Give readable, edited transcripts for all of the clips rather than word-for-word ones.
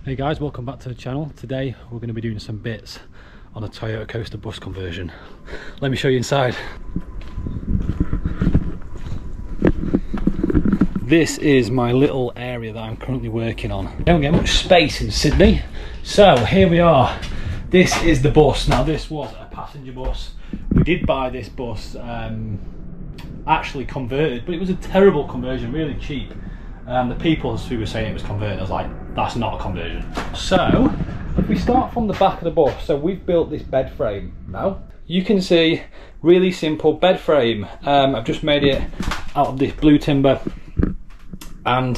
Hey guys, welcome back to the channel. Today we're going to be doing some bits on a Toyota Coaster bus conversion. Let me show you inside. This is my little area that I'm currently working on. I don't get much space in Sydney, so here we are. This is the bus. Now this was a passenger bus. We did buy this bus actually converted, but it was a terrible conversion, really cheap. The people who were saying it was converted, I was like, that's not a conversion. So if we start from the back of the bus, so we've built this bed frame now. You can see, really simple bed frame. I've just made it out of this blue timber. And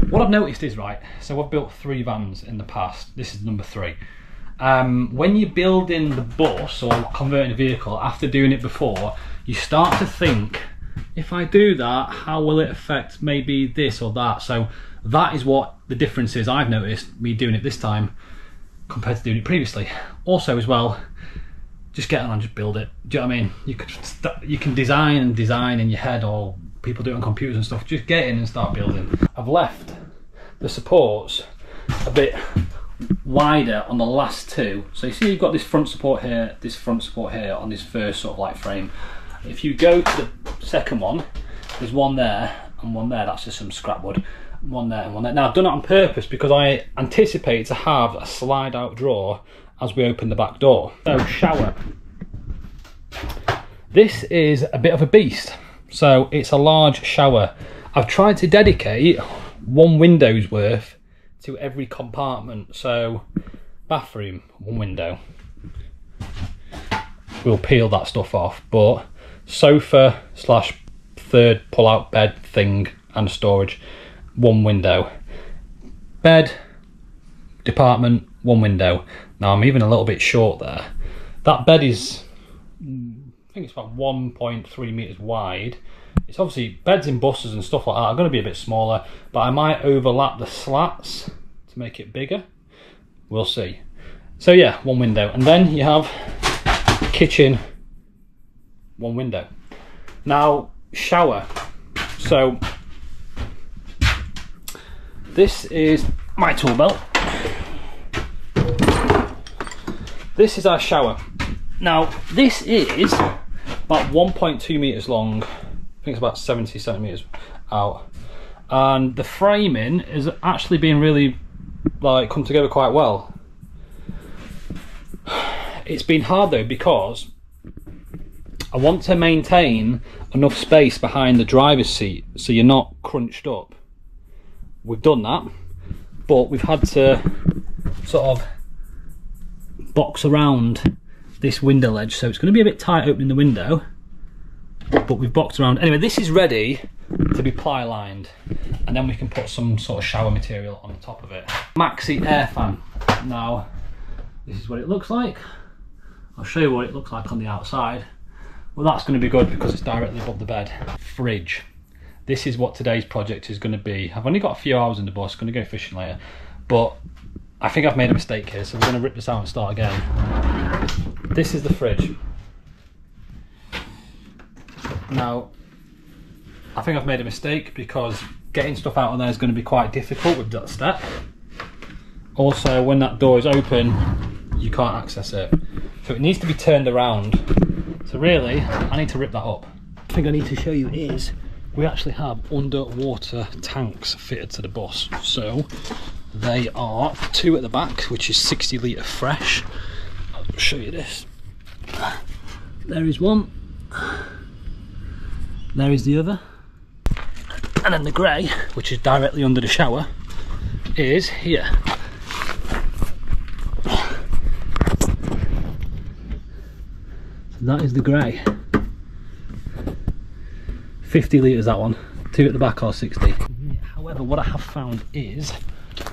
what I've noticed is, right, so I've built 3 vans in the past. This is number 3. When you're building the bus or converting a vehicle, after doing it before, you start to think, if I do that, how will it affect maybe this or that? So that is what the difference is. I've noticed me doing it this time compared to doing it previously. Also as well, just get on and just build it. Do you know what I mean? You can design in your head, or people do it on computers and stuff. Just get in and start building. I've left the supports a bit wider on the last 2. So you see you've got this front support here, this front support here on this first sort of like frame. If you go to the second one, there's one there and one there. That's just some scrap wood. One there and one there. Now I've done it on purpose because I anticipate to have a slide out drawer as we open the back door. So shower. This is a bit of a beast. So it's a large shower. I've tried to dedicate 1 window's worth to every compartment. So bathroom, 1 window. We'll peel that stuff off, but sofa / third pull out bed thing and storage, 1 window. Bed department, 1 window. Now I'm even a little bit short there. That bed is, I think it's about 1.3 meters wide. It's obviously, beds in buses and stuff like that are going to be a bit smaller, but I might overlap the slats to make it bigger. We'll see. So yeah, 1 window. And then you have kitchen, 1 window. Now shower. So this is my tool belt. This is our shower. Now this is about 1.2 meters long. I think it's about 70 centimeters out, and the framing is actually being really like come together quite well. It's been hard though because I want to maintain enough space behind the driver's seat so you're not crunched up. We've done that, but we've had to sort of box around this window ledge, so it's going to be a bit tight opening the window, but we've boxed around. Anyway, this is ready to be ply lined, and then we can put some sort of shower material on the top of it. Maxi air fan. Now this is what it looks like. I'll show you what it looks like on the outside. Well, that's going to be good because it's directly above the bed. Fridge. This is what today's project is going to be. I've only got a few hours in the bus, going to go fishing later, but I think I've made a mistake here, so we're going to rip this out and start again. This is the fridge. Now, I think I've made a mistake because getting stuff out of there is going to be quite difficult with that step. Also, when that door is open, you can't access it. So it needs to be turned around. So really, I need to rip that up. The thing I need to show you is we actually have underwater tanks fitted to the bus. So they are 2 at the back, which is 60 litre fresh. I'll show you this. There is one. There is the other. And then the grey, which is directly under the shower, is here. That is the grey. 50 litres that one, 2 at the back or 60. However, what I have found is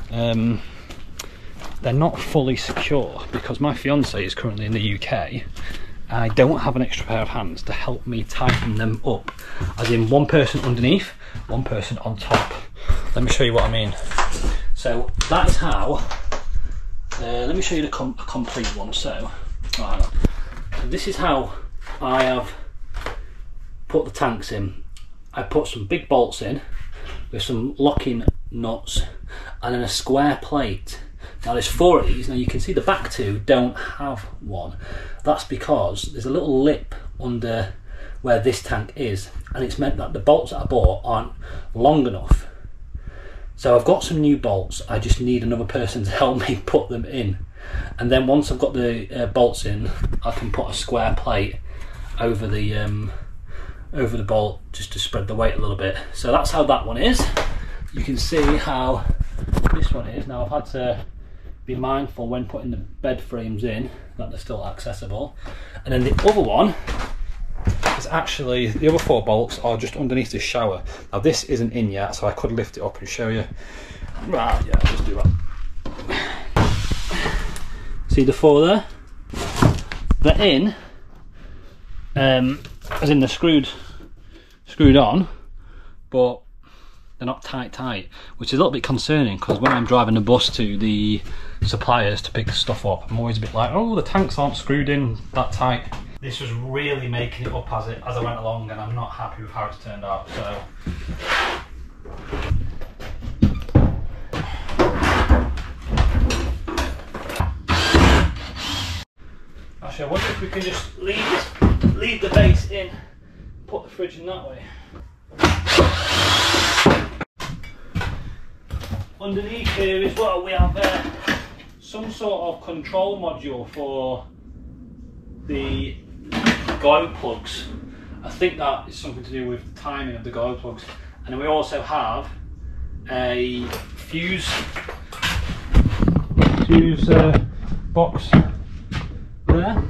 they're not fully secure because my fiance is currently in the UK and I don't have an extra pair of hands to help me tighten them up. As in 1 person underneath, 1 person on top. Let me show you what I mean. So that is how, let me show you the complete one. So, hang on. This is how I have put the tanks in. I put some big bolts in with some locking nuts and then a square plate Now there's 4 of these. Now you can see the back 2 don't have one. That's because there's a little lip under where this tank is, and it's meant that the bolts that I bought aren't long enough. So I've got some new bolts, I just need another person to help me put them in. And then once I've got the bolts in, I can put a square plate over the bolt just to spread the weight a little bit. So that's how that one is. You can see how this one is. Now I've had to be mindful when putting the bed frames in that they're still accessible. And then the other one is actually, the other 4 bolts are just underneath the shower. Now this isn't in yet, so I could lift it up and show you. Right, yeah, just do that. See the 4 there? They're in, as in they're screwed on, but they're not tight, which is a little bit concerning, because when I'm driving the bus to the suppliers to pick stuff up, I'm always a bit like, oh, the tanks aren't screwed in that tight. This was really making it up as I went along, and I'm not happy with how it's turned out. So actually, I wonder if we can just leave the base in, put the fridge in that way. Underneath here as well, we have some sort of control module for the glow plugs. I think that is something to do with the timing of the glow plugs. And then we also have a fuse box there.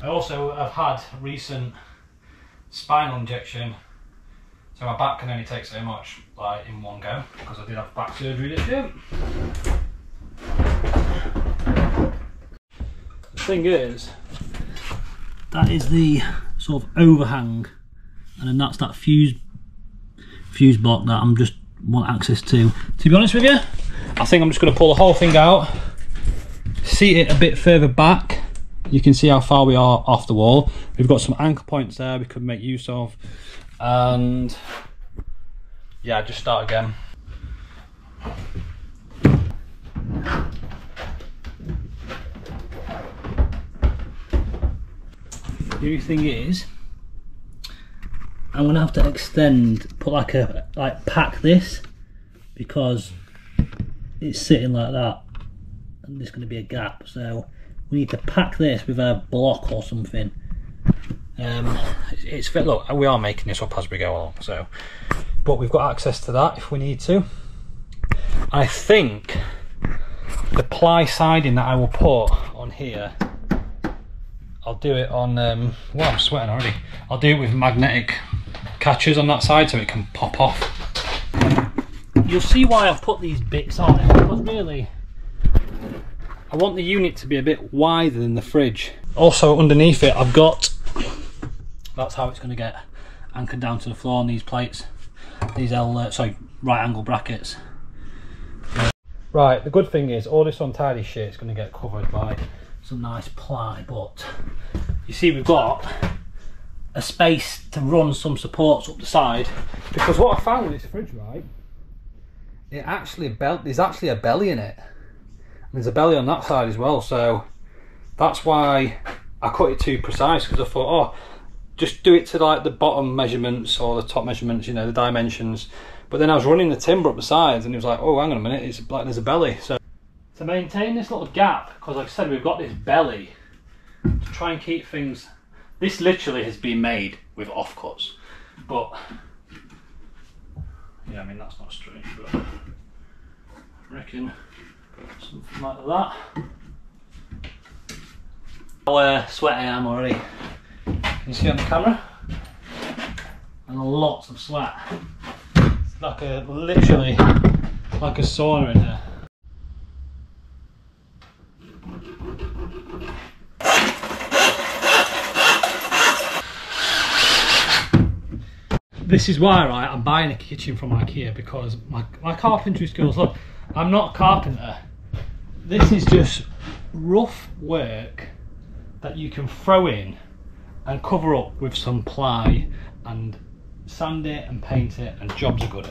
I also have had a recent spinal injection, so my back can only take so much, like in one go, because I did have back surgery this year. The thing is, that is the sort of overhang, and then that's that fuse block that I'm just want access to. To be honest with you, I think I'm just going to pull the whole thing out, seat it a bit further back. You can see how far we are off the wall. We've got some anchor points there we could make use of, and yeah, just start again. The only thing is, I'm gonna have to pack this, because it's sitting like that and there's gonna be a gap, so we need to pack this with a block or something. Look, we are making this up as we go along, so, but we've got access to that if we need to. I think the ply siding that I will put on here, I'll do it on, well, I'm sweating already. I'll do it with magnetic catchers on that side so it can pop off. You'll see why I've put these bits on, because really, I want the unit to be a bit wider than the fridge. Also underneath it, I've got, that's how it's going to get anchored down to the floor on these plates. These right angle brackets. Right, the good thing is all this untidy shit is going to get covered by some nice ply, but you see we've got a space to run some supports up the side, because what I found with this fridge, right, there's actually a belly in it. There's a belly on that side as well, so that's why I cut it too precise, because I thought, oh, just do it to like the bottom measurements or the top measurements, you know, the dimensions. But then I was running the timber up the sides and it was like, oh, hang on a minute, it's like there's a belly. So to maintain this little gap, because like I said, we've got this belly, to try and keep things, this literally has been made with offcuts, but yeah, I mean, that's not strange, but I reckon something like that. How sweaty I am already. Can you see on the camera? And lots of sweat. It's like literally like a sauna in here. This is why, right, I'm buying a kitchen from IKEA, because my carpentry skills, look, I'm not a carpenter. This is just rough work that you can throw in and cover up with some ply and sand it and paint it, and jobs are good.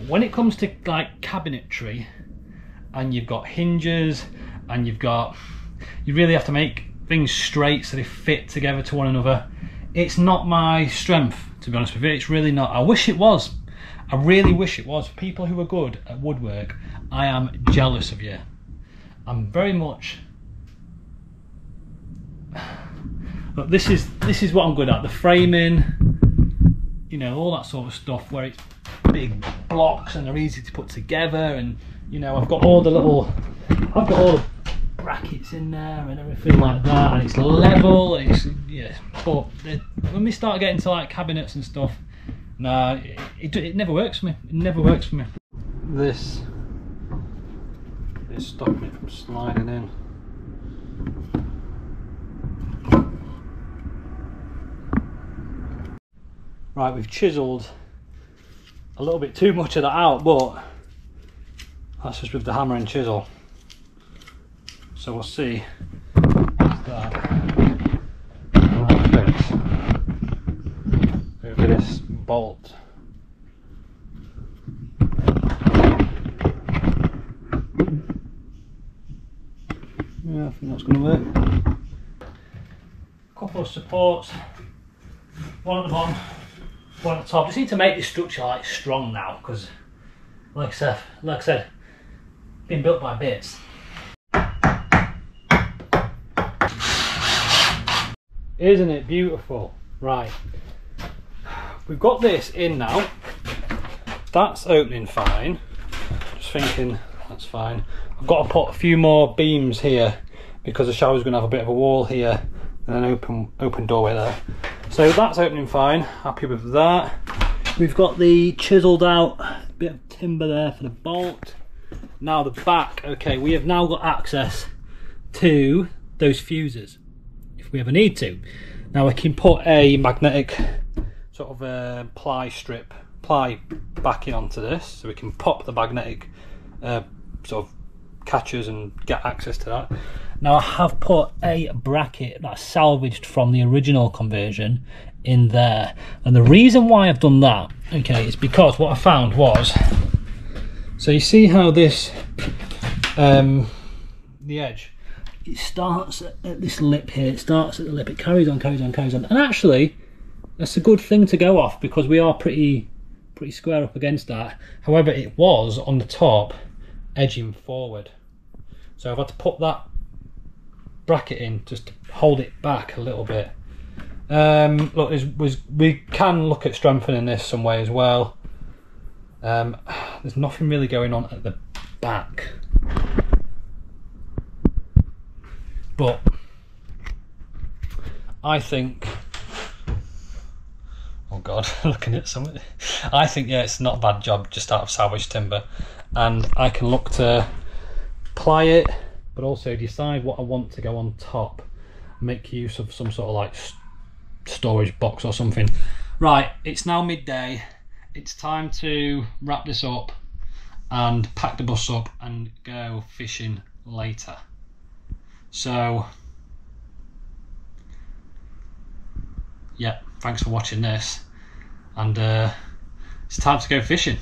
When it comes to like cabinetry and you've got hinges, and you really have to make things straight so they fit together to one another. It's not my strength, to be honest with you. It's really not. I wish it was. I really wish it was. People who are good at woodwork, I am jealous of you. I'm very much... Look, this is what I'm good at. The framing, you know, all that sort of stuff where it's big blocks and they're easy to put together, and you know, I've got all the brackets in there and everything like that, and it's level, and it's, yeah. But when we start getting to like cabinets and stuff, nah, it never works for me. It never works for me. This is stopping me from sliding in. Right, we've chiselled a little bit too much of that out, but that's just with the hammer and chisel. So we'll see if that fits over this bolt. Yeah, I think that's going to work. Couple of supports, one at the bottom, one at the top. Just need to make this structure like strong now, because like I said, been built by bits. Isn't it beautiful? Right, we've got this in now. That's opening fine. Just thinking that's fine. I've got to put a few more beams here because the shower's going to have a bit of a wall here and an open doorway there. So that's opening fine. Happy with that. We've got the chiselled out bit of timber there for the bolt. Now the back. Okay, we have now got access to those fuses if we ever need to. Now I can put a magnetic sort of ply backing onto this, so we can pop the magnetic sort of catchers and get access to that. Now I have put a bracket that's salvaged from the original conversion in there, and the reason why I've done that, okay, is because what I found was, so you see how this the edge, it starts at this lip here, it starts at the lip, it carries on, and actually that's a good thing to go off because we are pretty square up against that. However, it was on the top edging forward, so I've had to put that bracket in just to hold it back a little bit. Look, we can look at strengthening this some way as well. There's nothing really going on at the back, but I think, oh god, looking at something, I think, yeah, it's not a bad job just out of salvage timber, and I can look to ply it, but also decide what I want to go on top, make use of some sort of like storage box or something. Right, it's now midday, it's time to wrap this up and pack the bus up and go fishing later. So yeah, thanks for watching this, and it's time to go fishing.